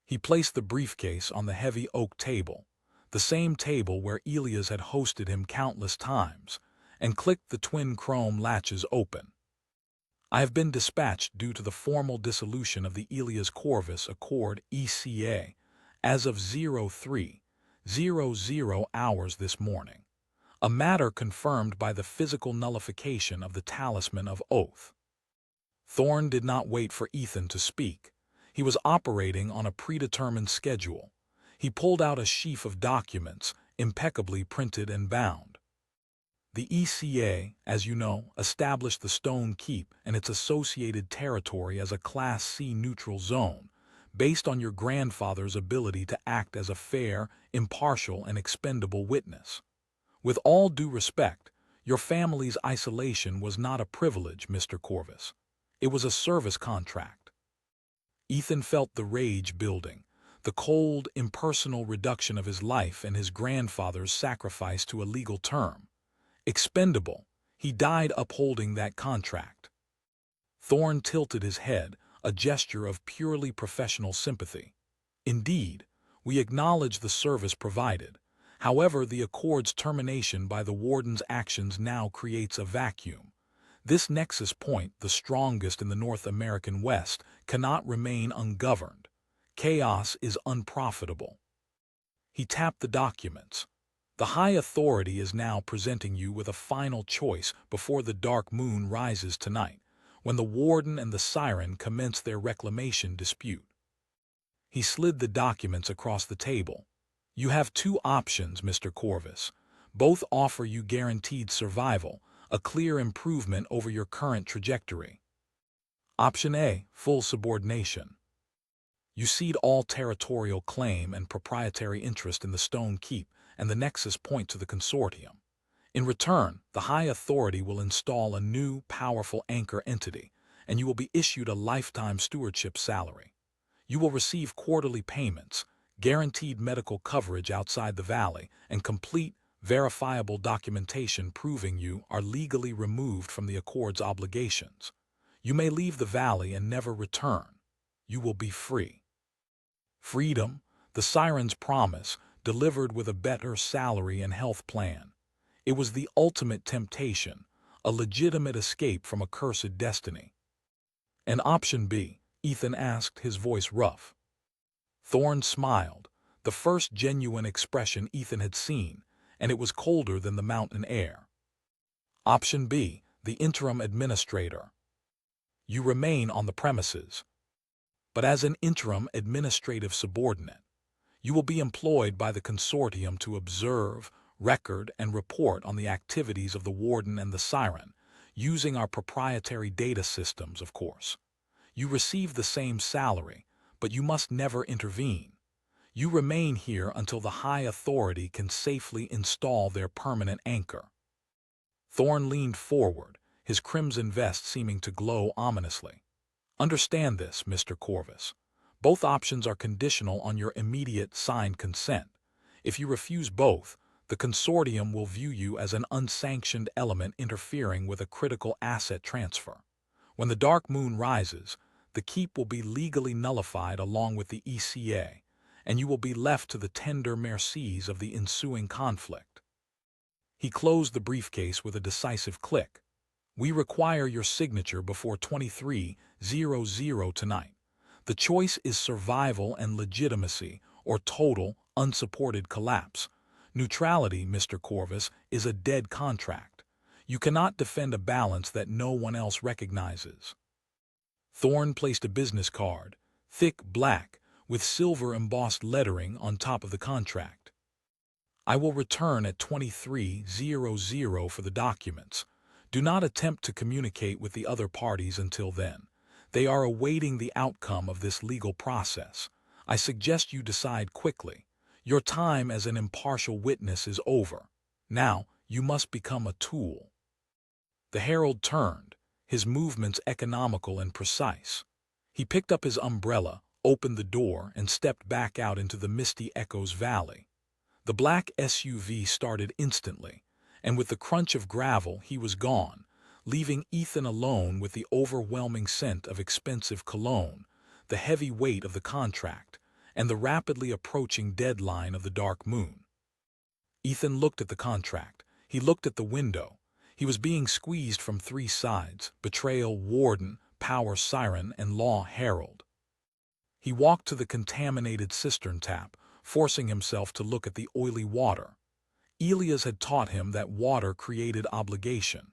He placed the briefcase on the heavy oak table, the same table where Elias had hosted him countless times, and clicked the twin chrome latches open. "I have been dispatched due to the formal dissolution of the Elias Corvus Accord ECA as of 03:00 hours this morning, a matter confirmed by the physical nullification of the Talisman of Oath." Thorn did not wait for Ethan to speak. He was operating on a predetermined schedule. He pulled out a sheaf of documents, impeccably printed and bound. "The ECA, as you know, established the Stone Keep and its associated territory as a Class C neutral zone, based on your grandfather's ability to act as a fair, impartial, and expendable witness. With all due respect, your family's isolation was not a privilege, Mr. Corvus. It was a service contract." Ethan felt the rage building, the cold, impersonal reduction of his life and his grandfather's sacrifice to a legal term. Expendable, he died upholding that contract. Thorn tilted his head, a gesture of purely professional sympathy. "Indeed, we acknowledge the service provided. However, the Accord's termination by the Warden's actions now creates a vacuum. This nexus point, the strongest in the North American West, cannot remain ungoverned. Chaos is unprofitable." He tapped the documents. "The High Authority is now presenting you with a final choice before the dark moon rises tonight, when the Warden and the Siren commence their reclamation dispute." He slid the documents across the table. "You have 2 options, Mr. Corvus. Both offer you guaranteed survival, a clear improvement over your current trajectory. Option A, full subordination. You cede all territorial claim and proprietary interest in the Stone Keep and the Nexus Point to the Consortium. In return, the High Authority will install a new, powerful anchor entity, and you will be issued a lifetime stewardship salary. You will receive quarterly payments, guaranteed medical coverage outside the valley, and complete, verifiable documentation proving you are legally removed from the Accord's obligations. You may leave the valley and never return. You will be free." Freedom, the Siren's promise, delivered with a better salary and health plan. It was the ultimate temptation, a legitimate escape from a cursed destiny. "And option B?" Ethan asked, his voice rough. Thorn smiled, the first genuine expression Ethan had seen, and it was colder than the mountain air. "Option B, the interim administrator. You remain on the premises, but as an interim administrative subordinate. You will be employed by the Consortium to observe, record, and report on the activities of the Warden and the Siren, using our proprietary data systems, of course. You receive the same salary, but you must never intervene. You remain here until the High Authority can safely install their permanent anchor." Thorn leaned forward, his crimson vest seeming to glow ominously. "Understand this, Mr. Corvus. Both options are conditional on your immediate signed consent. If you refuse both, the Consortium will view you as an unsanctioned element interfering with a critical asset transfer. When the dark moon rises, the keep will be legally nullified along with the ECA, and you will be left to the tender mercies of the ensuing conflict." He closed the briefcase with a decisive click. "We require your signature before 23:00 tonight. The choice is survival and legitimacy, or total, unsupported collapse. Neutrality, Mr. Corvus, is a dead contract. You cannot defend a balance that no one else recognizes." Thorn placed a business card, thick black, with silver embossed lettering on top of the contract. I will return at 23:00 for the documents. Do not attempt to communicate with the other parties until then. They are awaiting the outcome of this legal process. I suggest you decide quickly. Your time as an impartial witness is over. Now, you must become a tool. The herald turned, his movements economical and precise. He picked up his umbrella, opened the door, and stepped back out into the misty Echoes Valley. The black SUV started instantly, and with the crunch of gravel he was gone, leaving Ethan alone with the overwhelming scent of expensive cologne, the heavy weight of the contract, and the rapidly approaching deadline of the dark moon. Ethan looked at the contract. He looked at the window. He was being squeezed from three sides: betrayal, Warden, power, Siren, and law, herald. He walked to the contaminated cistern tap, forcing himself to look at the oily water. Elias had taught him that water created obligation.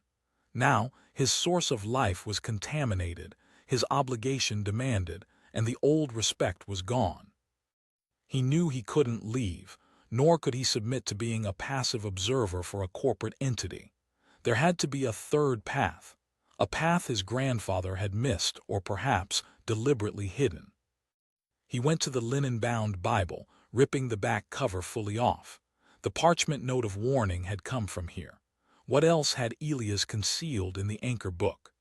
Now, his source of life was contaminated, his obligation demanded, and the old respect was gone. He knew he couldn't leave, nor could he submit to being a passive observer for a corporate entity. There had to be a third path, a path his grandfather had missed or perhaps deliberately hidden. He went to the linen-bound Bible, ripping the back cover fully off. The parchment note of warning had come from here. What else had Elias concealed in the anchor book?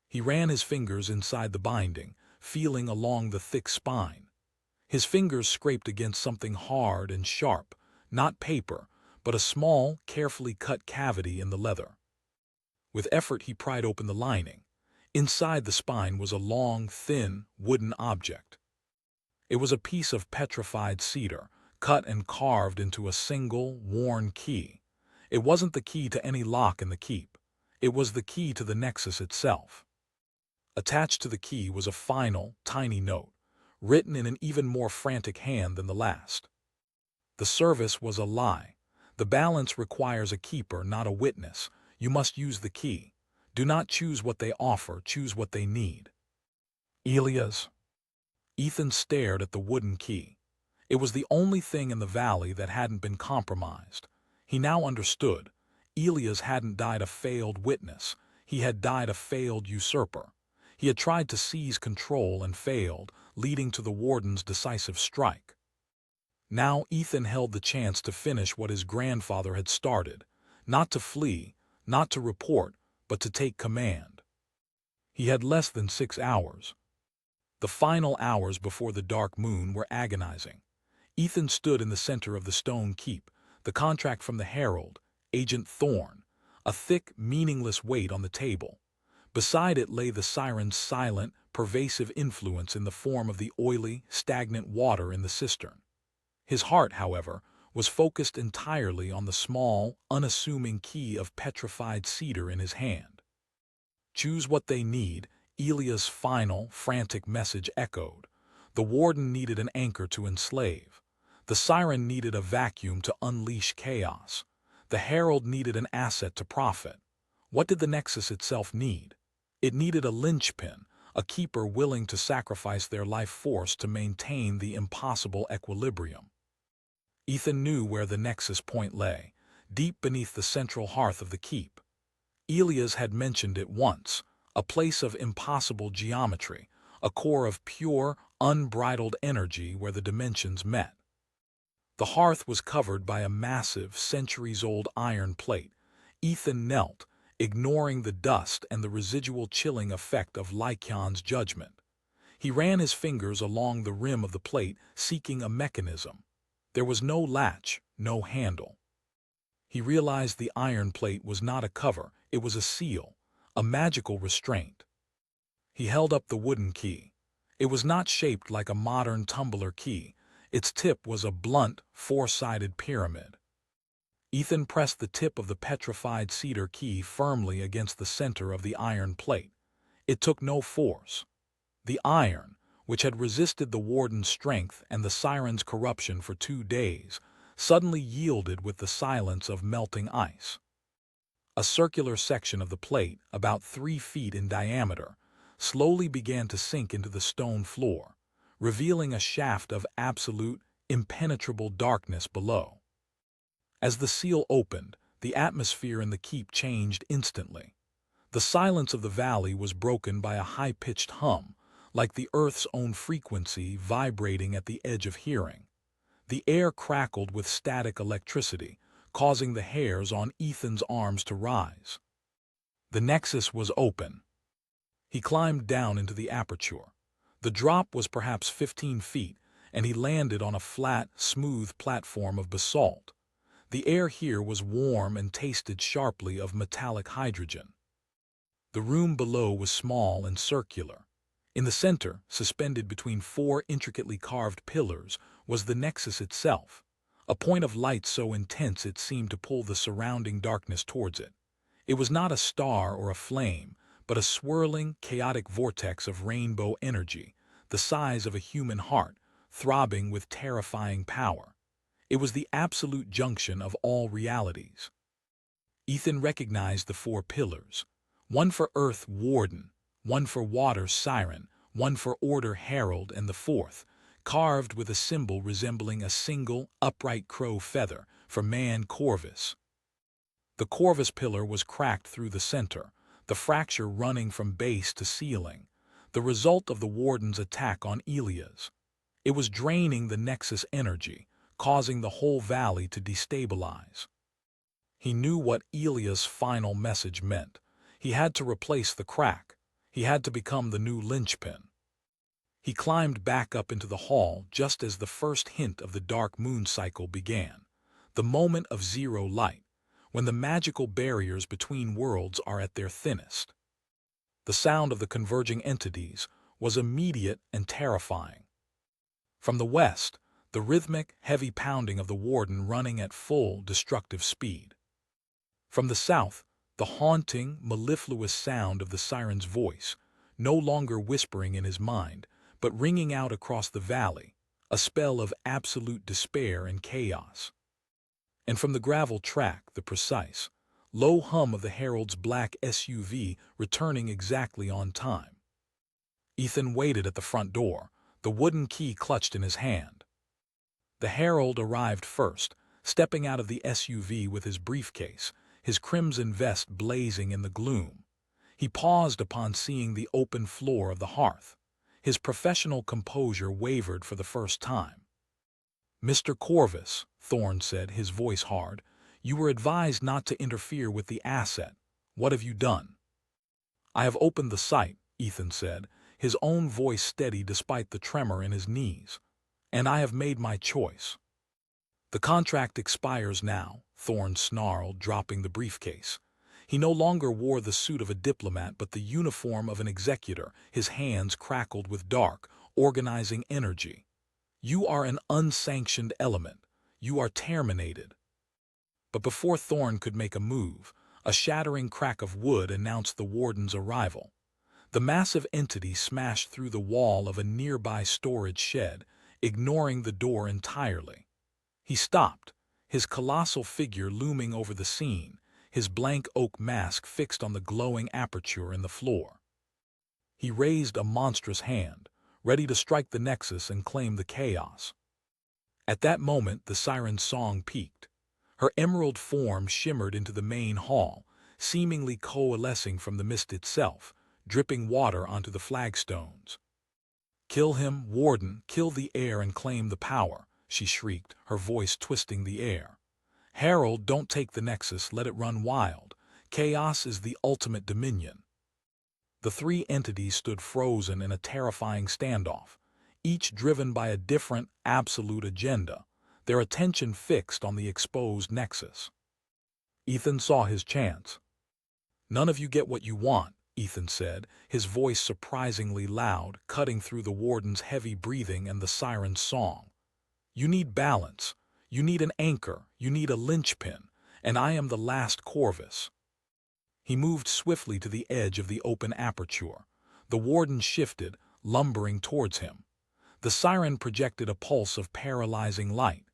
He ran his fingers inside the binding, feeling along the thick spine. His fingers scraped against something hard and sharp, not paper, but a small, carefully cut cavity in the leather. With effort he pried open the lining. Inside the spine was a long, thin, wooden object. It was a piece of petrified cedar, cut and carved into a single, worn key. It wasn't the key to any lock in the keep. It was the key to the Nexus itself. Attached to the key was a final, tiny note, written in an even more frantic hand than the last. The service was a lie. The balance requires a keeper, not a witness. You must use the key. Do not choose what they offer, choose what they need. Elias. Ethan stared at the wooden key. It was the only thing in the valley that hadn't been compromised. He now understood. Elias hadn't died a failed witness. He had died a failed usurper. He had tried to seize control and failed, leading to the Warden's decisive strike. Now Ethan held the chance to finish what his grandfather had started, not to flee, not to report, but to take command. He had less than 6 hours. The final hours before the dark moon were agonizing. Ethan stood in the center of the stone keep, the contract from the herald, Agent Thorne, a thick, meaningless weight on the table. Beside it lay the Siren's silent, pervasive influence in the form of the oily, stagnant water in the cistern. His heart, however, was focused entirely on the small, unassuming key of petrified cedar in his hand. Choose what they need, Elias' final, frantic message echoed. The Warden needed an anchor to enslave. The Siren needed a vacuum to unleash chaos. The herald needed an asset to profit. What did the Nexus itself need? It needed a linchpin, a keeper willing to sacrifice their life force to maintain the impossible equilibrium. Ethan knew where the Nexus point lay, deep beneath the central hearth of the keep. Elias had mentioned it once, a place of impossible geometry, a core of pure, unbridled energy where the dimensions met. The hearth was covered by a massive, centuries-old iron plate. Ethan knelt, ignoring the dust and the residual chilling effect of Lycaon's judgment. He ran his fingers along the rim of the plate, seeking a mechanism. There was no latch, no handle. He realized the iron plate was not a cover, it was a seal, a magical restraint. He held up the wooden key. It was not shaped like a modern tumbler key. Its tip was a blunt, four-sided pyramid. Ethan pressed the tip of the petrified cedar key firmly against the center of the iron plate. It took no force. The iron, which had resisted the Warden's strength and the Siren's corruption for 2 days, suddenly yielded with the silence of melting ice. A circular section of the plate, about 3 feet in diameter, slowly began to sink into the stone floor. revealing a shaft of absolute, impenetrable darkness below. As the seal opened, the atmosphere in the keep changed instantly. The silence of the valley was broken by a high-pitched hum, like the Earth's own frequency vibrating at the edge of hearing. The air crackled with static electricity, causing the hairs on Ethan's arms to rise. The nexus was open. He climbed down into the aperture. The drop was perhaps 15 feet, and he landed on a flat, smooth platform of basalt. The air here was warm and tasted sharply of metallic hydrogen. The room below was small and circular. In the center, suspended between 4 intricately carved pillars, was the nexus itself, a point of light so intense it seemed to pull the surrounding darkness towards it. It was not a star or a flame, but a swirling, chaotic vortex of rainbow energy, the size of a human heart, throbbing with terrifying power. It was the absolute junction of all realities. Ethan recognized the 4 pillars, one for Earth, Warden, one for Water, Siren, one for Order, Herald, and the 4th, carved with a symbol resembling a single, upright crow feather, for man, Corvus. The Corvus pillar was cracked through the center, the fracture running from base to ceiling, the result of the Warden's attack on Elias. It was draining the nexus energy, causing the whole valley to destabilize. He knew what Elias' final message meant. He had to replace the crack. He had to become the new linchpin. He climbed back up into the hall just as the first hint of the dark moon cycle began, the moment of zero light, when the magical barriers between worlds are at their thinnest. The sound of the converging entities was immediate and terrifying. From the west, the rhythmic, heavy pounding of the Warden running at full, destructive speed. From the south, the haunting, mellifluous sound of the Siren's voice, no longer whispering in his mind, but ringing out across the valley, a spell of absolute despair and chaos. And from the gravel track, the precise, low hum of the Herald's black SUV returning exactly on time. Ethan waited at the front door, the wooden key clutched in his hand. The Herald arrived first, stepping out of the SUV with his briefcase, his crimson vest blazing in the gloom. He paused upon seeing the open floor of the hearth. His professional composure wavered for the first time. "Mr. Corvus," Thorne said, his voice hard, "you were advised not to interfere with the asset. What have you done?" "I have opened the site," Ethan said, his own voice steady despite the tremor in his knees. "And I have made my choice." "The contract expires now," Thorne snarled, dropping the briefcase. He no longer wore the suit of a diplomat but the uniform of an executor, his hands crackled with dark, organizing energy. "You are an unsanctioned element. You are terminated." But before Thorne could make a move, a shattering crack of wood announced the Warden's arrival. The massive entity smashed through the wall of a nearby storage shed, ignoring the door entirely. He stopped, his colossal figure looming over the scene, his blank oak mask fixed on the glowing aperture in the floor. He raised a monstrous hand, ready to strike the nexus and claim the chaos. At that moment, the Siren's song peaked. Her emerald form shimmered into the main hall, seemingly coalescing from the mist itself, dripping water onto the flagstones. "Kill him, Warden, kill the heir and claim the power," she shrieked, her voice twisting the air. "Herald, don't take the nexus, let it run wild. Chaos is the ultimate dominion." The 3 entities stood frozen in a terrifying standoff, each driven by a different, absolute agenda, their attention fixed on the exposed nexus. Ethan saw his chance. "None of you get what you want," Ethan said, his voice surprisingly loud, cutting through the Warden's heavy breathing and the Siren's song. "You need balance. You need an anchor. You need a linchpin. And I am the last Corvus." He moved swiftly to the edge of the open aperture. The Warden shifted, lumbering towards him. The Siren projected a pulse of paralyzing light.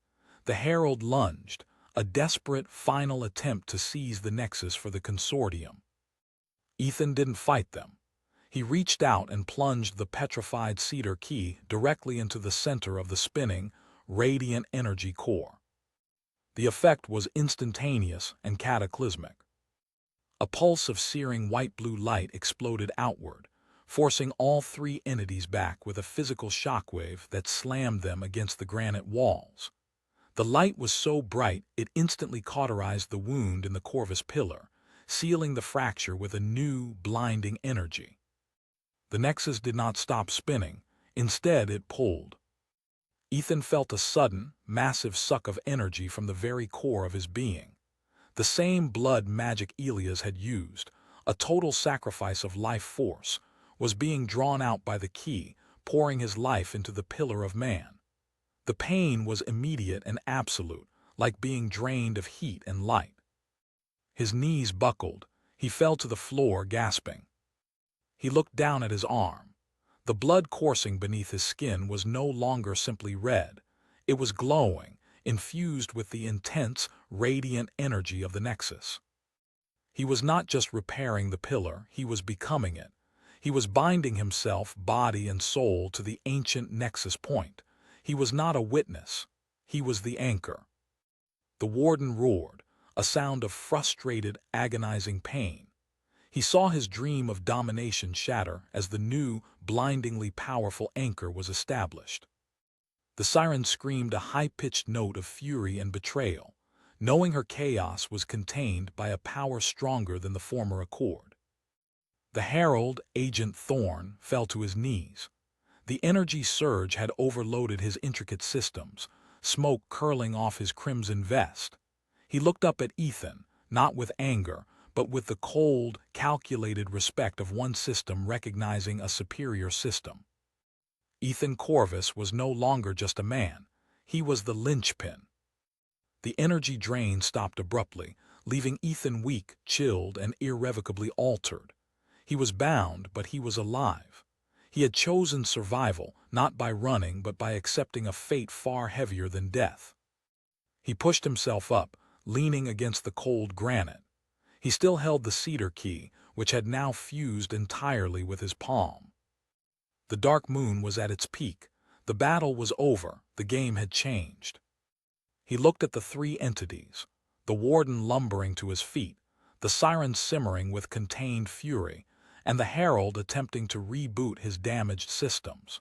The Herald lunged, a desperate, final attempt to seize the nexus for the consortium. Ethan didn't fight them. He reached out and plunged the petrified cedar key directly into the center of the spinning, radiant energy core. The effect was instantaneous and cataclysmic. A pulse of searing white-blue light exploded outward, forcing all three entities back with a physical shockwave that slammed them against the granite walls. The light was so bright it instantly cauterized the wound in the Corvus pillar, sealing the fracture with a new, blinding energy. The nexus did not stop spinning. Instead, it pulled. Ethan felt a sudden, massive suck of energy from the very core of his being. The same blood magic Elias had used, a total sacrifice of life force, was being drawn out by the key, pouring his life into the pillar of man. The pain was immediate and absolute, like being drained of heat and light. His knees buckled. He fell to the floor, gasping. He looked down at his arm. The blood coursing beneath his skin was no longer simply red. It was glowing, infused with the intense, radiant energy of the Nexus. He was not just repairing the pillar, he was becoming it. He was binding himself, body and soul, to the ancient Nexus point. He was not a witness. He was the anchor. The Warden roared, a sound of frustrated, agonizing pain. He saw his dream of domination shatter as the new, blindingly powerful anchor was established. The Siren screamed a high-pitched note of fury and betrayal, knowing her chaos was contained by a power stronger than the former accord. The Herald, Agent Thorn, fell to his knees. The energy surge had overloaded his intricate systems, smoke curling off his crimson vest. He looked up at Ethan, not with anger, but with the cold, calculated respect of one system recognizing a superior system. Ethan Corvus was no longer just a man. He was the linchpin. The energy drain stopped abruptly, leaving Ethan weak, chilled, and irrevocably altered. He was bound, but he was alive. He had chosen survival, not by running, but by accepting a fate far heavier than death. He pushed himself up, leaning against the cold granite. He still held the cedar key, which had now fused entirely with his palm. The dark moon was at its peak. The battle was over. The game had changed. He looked at the three entities, the Warden lumbering to his feet, the Siren simmering with contained fury, and the Herald attempting to reboot his damaged systems.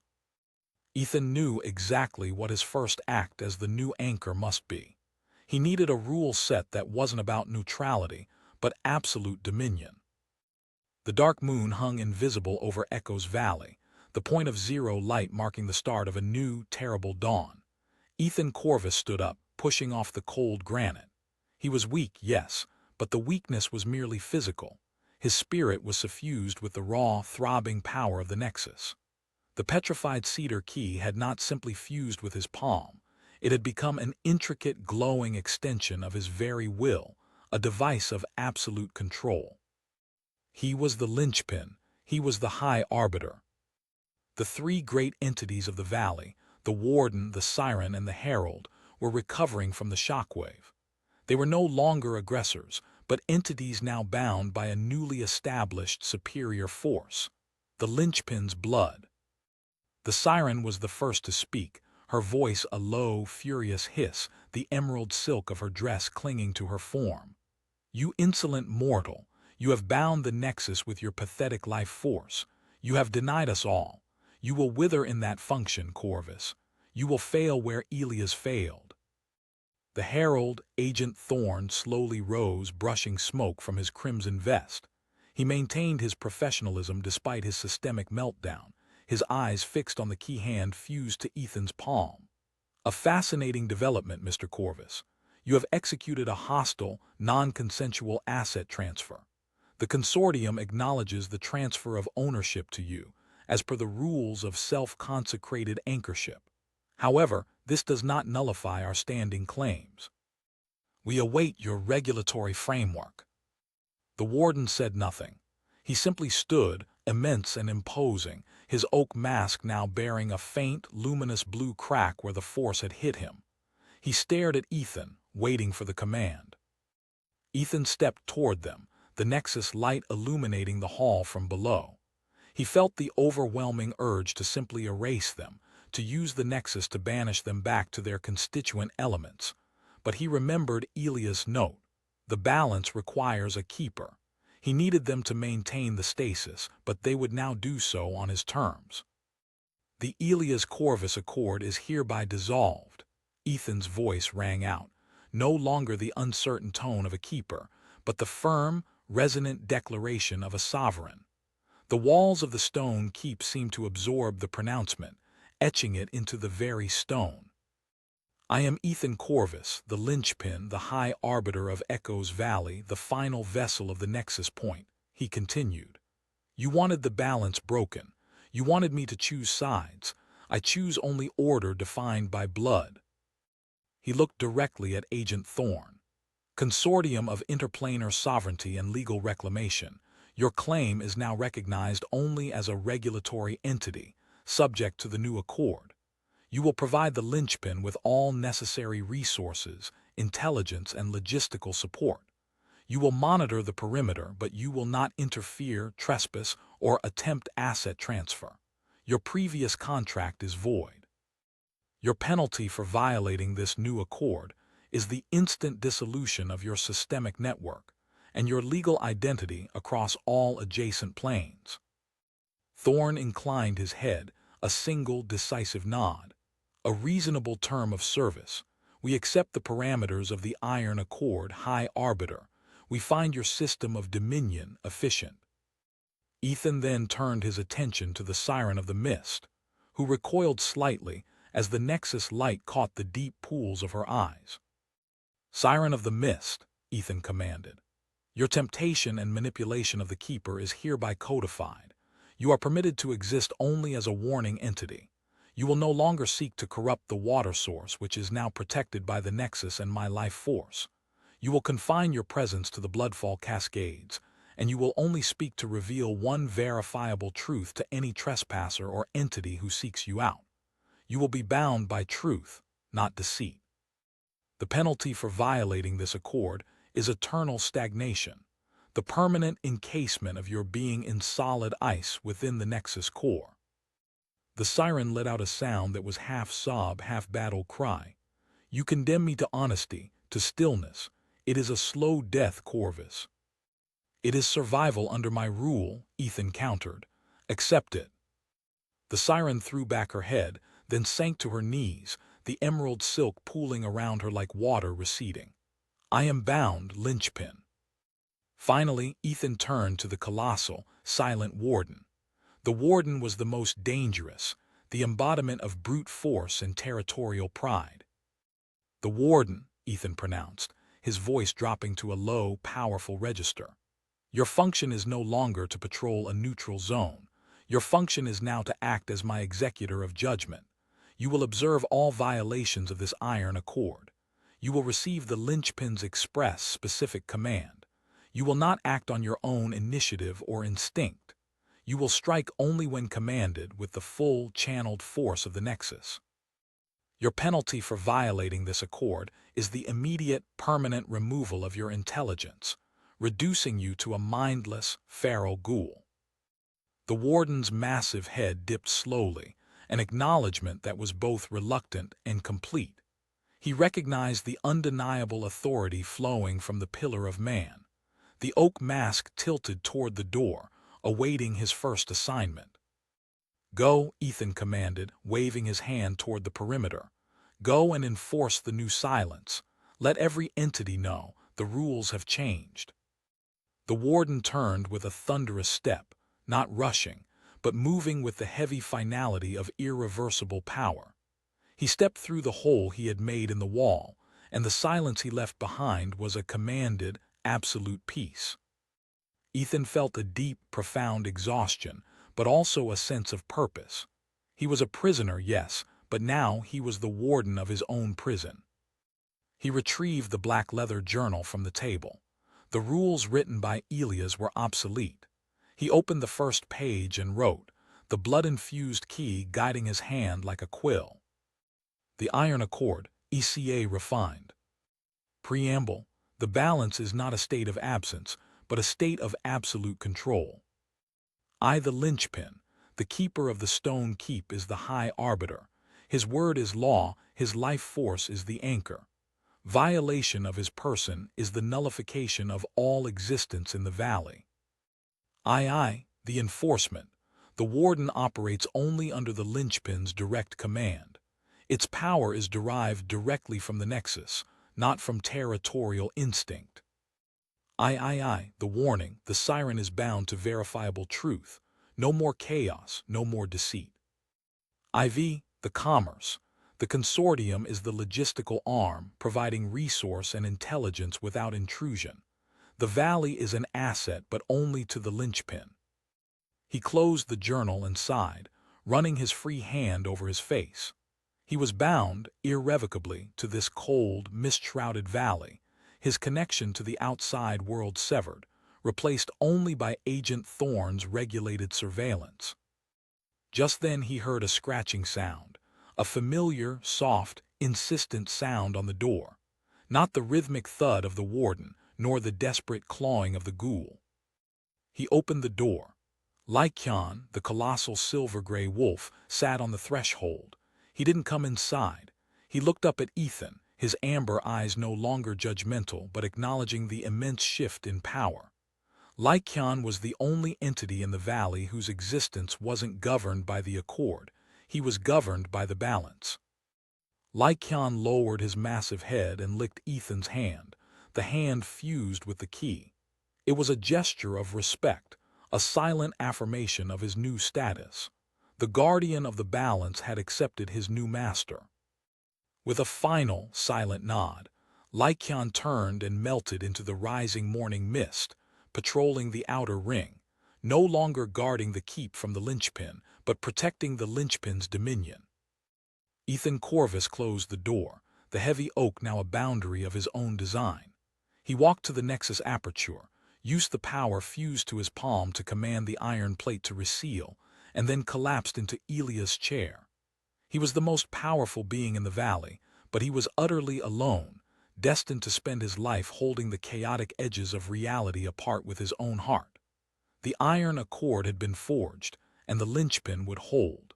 Ethan knew exactly what his first act as the new anchor must be. He needed a rule set that wasn't about neutrality, but absolute dominion. The dark moon hung invisible over Echo's Valley, the point of zero light marking the start of a new, terrible dawn. Ethan Corvus stood up, pushing off the cold granite. He was weak, yes, but the weakness was merely physical. His spirit was suffused with the raw, throbbing power of the Nexus. The petrified cedar key had not simply fused with his palm. It had become an intricate, glowing extension of his very will, a device of absolute control. He was the linchpin. He was the high arbiter. The three great entities of the valley, the Warden, the Siren, and the Herald, were recovering from the shockwave. They were no longer aggressors, but entities now bound by a newly established superior force, the linchpin's blood. The Siren was the first to speak, her voice a low, furious hiss, the emerald silk of her dress clinging to her form. "You insolent mortal, you have bound the Nexus with your pathetic life force. You have denied us all. You will wither in that function, Corvus. You will fail where Elias failed." The Herald, Agent Thorn, slowly rose, brushing smoke from his crimson vest. He maintained his professionalism despite his systemic meltdown, his eyes fixed on the key hand fused to Ethan's palm. "A fascinating development, Mr. Corvus. You have executed a hostile, non-consensual asset transfer. The consortium acknowledges the transfer of ownership to you, as per the rules of self-consecrated anchorship. However, this does not nullify our standing claims. We await your regulatory framework." The Warden said nothing. He simply stood, immense and imposing, his oak mask now bearing a faint, luminous blue crack where the force had hit him. He stared at Ethan, waiting for the command. Ethan stepped toward them, the Nexus light illuminating the hall from below. He felt the overwhelming urge to simply erase them, to use the Nexus to banish them back to their constituent elements. But he remembered Elia's note. The balance requires a keeper. He needed them to maintain the stasis, but they would now do so on his terms. The Elia's Corvus Accord is hereby dissolved. Ethan's voice rang out, no longer the uncertain tone of a keeper, but the firm, resonant declaration of a sovereign. The walls of the stone keep seemed to absorb the pronouncement, etching it into the very stone. I am Ethan Corvus, the linchpin, the high arbiter of Echo's Valley, the final vessel of the Nexus Point, he continued. You wanted the balance broken. You wanted me to choose sides. I choose only order defined by blood. He looked directly at Agent Thorne. Consortium of interplanar sovereignty and legal reclamation, your claim is now recognized only as a regulatory entity, subject to the new accord. You will provide the linchpin with all necessary resources, intelligence, and logistical support. You will monitor the perimeter, but you will not interfere, trespass, or attempt asset transfer. Your previous contract is void. Your penalty for violating this new accord is the instant dissolution of your systemic network and your legal identity across all adjacent planes. Thorne inclined his head, a single decisive nod. A reasonable term of service. We accept the parameters of the Iron Accord, High Arbiter. We find your system of dominion efficient. Ethan then turned his attention to the Siren of the Mist, who recoiled slightly as the Nexus light caught the deep pools of her eyes. Siren of the Mist, Ethan commanded. Your temptation and manipulation of the Keeper is hereby codified. You are permitted to exist only as a warning entity. You will no longer seek to corrupt the water source, which is now protected by the Nexus and my life force. You will confine your presence to the Bloodfall Cascades, and you will only speak to reveal one verifiable truth to any trespasser or entity who seeks you out. You will be bound by truth, not deceit. The penalty for violating this accord is eternal stagnation, the permanent encasement of your being in solid ice within the Nexus core. The Siren let out a sound that was half sob, half battle cry. You condemn me to honesty, to stillness. It is a slow death, Corvus. It is survival under my rule, Ethan countered. Accept it. The Siren threw back her head, then sank to her knees, the emerald silk pooling around her like water receding. I am bound, linchpin. Finally, Ethan turned to the colossal, silent Warden. The Warden was the most dangerous, the embodiment of brute force and territorial pride. The Warden, Ethan pronounced, his voice dropping to a low, powerful register. Your function is no longer to patrol a neutral zone. Your function is now to act as my executor of judgment. You will observe all violations of this Iron Accord. You will receive the linchpin's express specific command. You will not act on your own initiative or instinct. You will strike only when commanded with the full channeled force of the Nexus. Your penalty for violating this accord is the immediate, permanent removal of your intelligence, reducing you to a mindless, feral ghoul. The Warden's massive head dipped slowly, an acknowledgement that was both reluctant and complete. He recognized the undeniable authority flowing from the Pillar of Man. The oak mask tilted toward the door, awaiting his first assignment. Go, Ethan commanded, waving his hand toward the perimeter. Go and enforce the new silence. Let every entity know the rules have changed. The Warden turned with a thunderous step, not rushing, but moving with the heavy finality of irreversible power. He stepped through the hole he had made in the wall, and the silence he left behind was a commanded, absolute peace. Ethan felt a deep, profound exhaustion, but also a sense of purpose. He was a prisoner, yes, but now he was the warden of his own prison. He retrieved the black leather journal from the table. The rules written by Elias were obsolete. He opened the first page and wrote, the blood-infused key guiding his hand like a quill. The Iron Accord, ECA refined. Preamble: the balance is not a state of absence, but a state of absolute control. I, the linchpin, the keeper of the stone keep, is the high arbiter. His word is law, his life force is the anchor. Violation of his person is the nullification of all existence in the valley. I, the enforcement. The warden operates only under the linchpin's direct command. Its power is derived directly from the nexus, not from territorial instinct. The warning. The siren is bound to verifiable truth. No more chaos, no more deceit. IV, the commerce. The consortium is the logistical arm, providing resource and intelligence without intrusion. The valley is an asset, but only to the linchpin. He closed the journal and sighed, running his free hand over his face. He was bound, irrevocably, to this cold, mist-shrouded valley, his connection to the outside world severed, replaced only by Agent Thorne's regulated surveillance. Just then he heard a scratching sound, a familiar, soft, insistent sound on the door, not the rhythmic thud of the warden, nor the desperate clawing of the ghoul. He opened the door. Lycaon, the colossal silver-gray wolf, sat on the threshold. He didn't come inside. He looked up at Ethan, his amber eyes no longer judgmental but acknowledging the immense shift in power. Lycaon was the only entity in the valley whose existence wasn't governed by the accord. He was governed by the balance. Lycaon lowered his massive head and licked Ethan's hand. The hand fused with the key. It was a gesture of respect, a silent affirmation of his new status. The guardian of the balance had accepted his new master. With a final, silent nod, Lycaon turned and melted into the rising morning mist, patrolling the outer ring, no longer guarding the keep from the linchpin, but protecting the linchpin's dominion. Ethan Corvus closed the door, the heavy oak now a boundary of his own design. He walked to the nexus aperture, used the power fused to his palm to command the iron plate to reseal, and then collapsed into Elia's chair. He was the most powerful being in the valley, but he was utterly alone, destined to spend his life holding the chaotic edges of reality apart with his own heart. The iron accord had been forged, and the linchpin would hold.